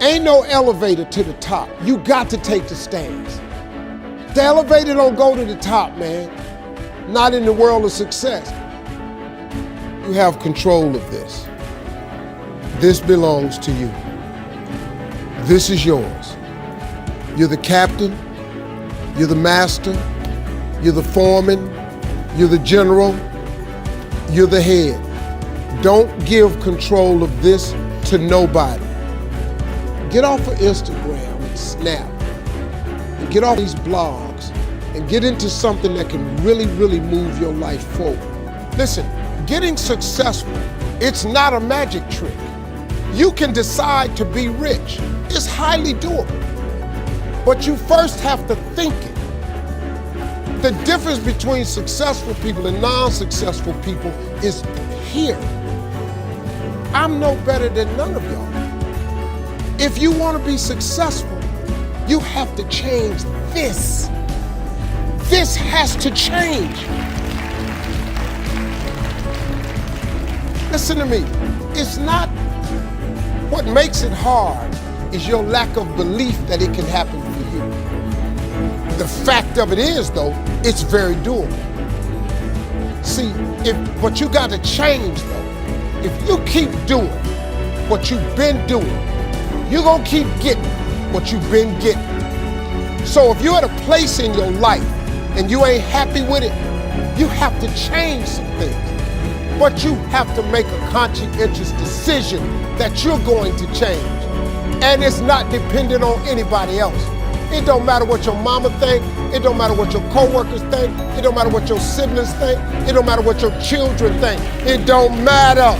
Ain't no elevator to the top. You got to take the stairs. The elevator don't go to the top, man. Not in the world of success. You have control of this. This belongs to you. This is yours. You're the captain, you're the master, you're the foreman, you're the general, you're the head. Don't give control of this to nobody. Get off of Instagram and Snap, and get off these blogs, and get into something that can really, really move your life forward. Listen, getting successful, it's not a magic trick. You can decide to be rich. It's highly doable. But you first have to think it. The difference between successful people and non-successful people is here. I'm no better than none of y'all. If you want to be successful, you have to change this. This has to change. Listen to me. It's not what makes it hard is your lack of belief that it can happen for you. The fact of it is, though, it's very doable. See, but you got to change, though. If you keep doing what you've been doing, you're going to keep getting what you've been getting. So if you're at a place in your life and you ain't happy with it, you have to change some things. But you have to make a conscientious decision that you're going to change. And it's not dependent on anybody else. It don't matter what your mama think. It don't matter what your coworkers think. It don't matter what your siblings think. It don't matter what your children think. It don't matter.